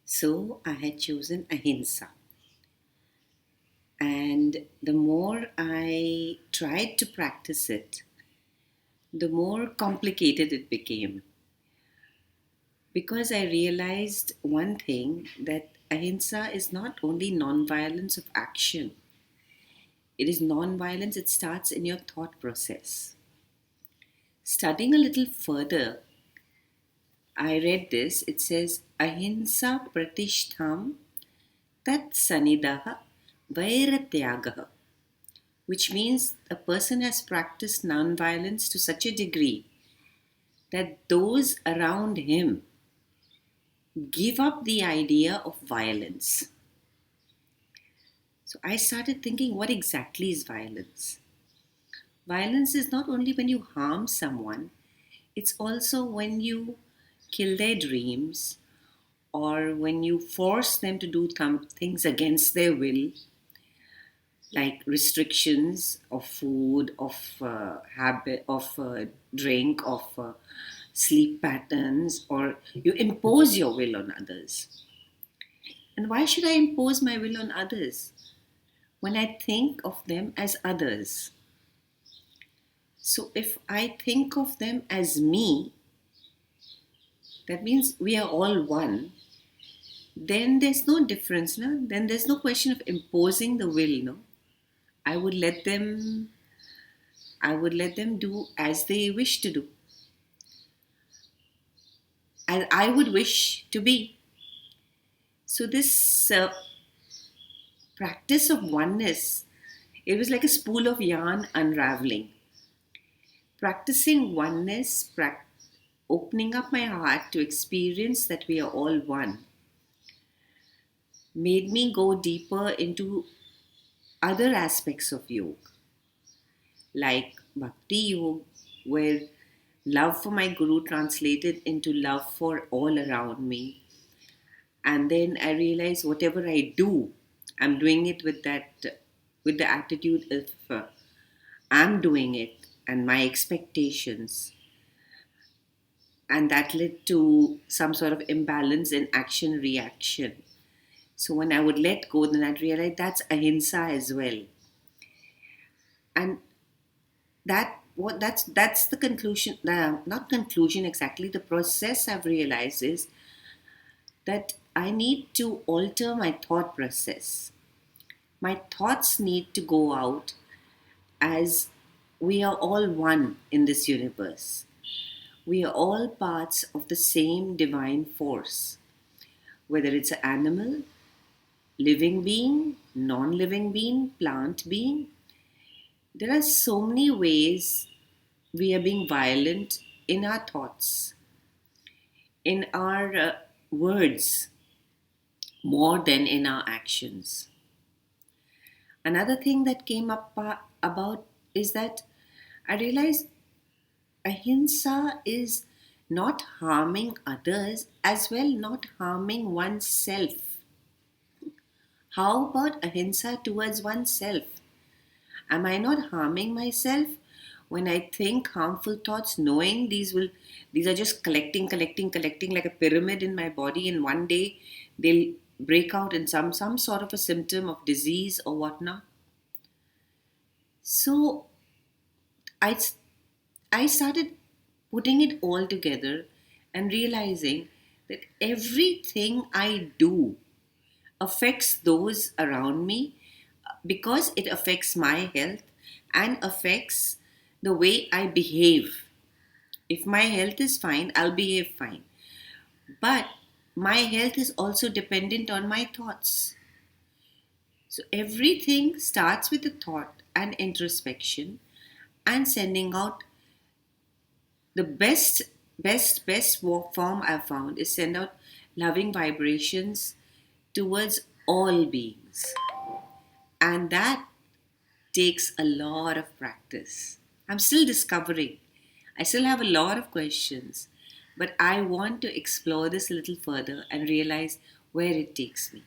So I had chosen Ahimsa. And the more I tried to practice it, the more complicated it became. Because I realized one thing, that Ahimsa is not only non-violence of action, it is non-violence, it starts in your thought process. Studying a little further, I read this. It says, Ahimsa Pratishtham Tat Sanidaha Vairatyaga, which means a person has practiced non-violence to such a degree that those around him give up the idea of violence. So I started thinking, what exactly is violence? Violence is not only when you harm someone, it's also when you kill their dreams or when you force them to do things against their will, like restrictions of food, of habit, of drink, of sleep patterns, or you impose your will on others. And why should I impose my will on others when I think of them as others? So if I think of them as me, that means we are all one. Then there's no difference, no? Then there's no question of imposing the will, no? I would let them I would let them do as they wish to do, as I would wish to be. So this practice of oneness, it was like a spool of yarn unraveling. Practicing oneness, opening up my heart to experience that we are all one, made me go deeper into other aspects of yoga, like bhakti yoga, where love for my guru translated into love for all around me. And then I realized whatever I do, I'm doing it with the attitude of I'm doing it and my expectations. And that led to some sort of imbalance in action reaction. So when I would let go, then I'd realize that's ahimsa as well. And that's the conclusion, not conclusion exactly, the process I've realized is that I need to alter my thought process. My thoughts need to go out as we are all one in this universe. We are all parts of the same divine force, whether it's an animal, living being, non living being, plant being. There are so many ways we are being violent in our thoughts, in our words, more than in our actions. Another thing that came up about is that I realized ahimsa is not harming others as well, not harming oneself. How about ahimsa towards oneself? Am I not harming myself when I think harmful thoughts, knowing these are just collecting like a pyramid in my body, and one day they'll break out in some sort of a symptom of disease or whatnot? So I I started putting it all together and realizing that everything I do affects those around me because it affects my health and affects the way I behave. If my health is fine, I'll behave fine. But my health is also dependent on my thoughts. So everything starts with a thought and introspection and sending out the best form I've found is send out loving vibrations towards all beings. And that takes a lot of practice. I'm still discovering. I still have a lot of questions, but I want to explore this a little further and realize where it takes me.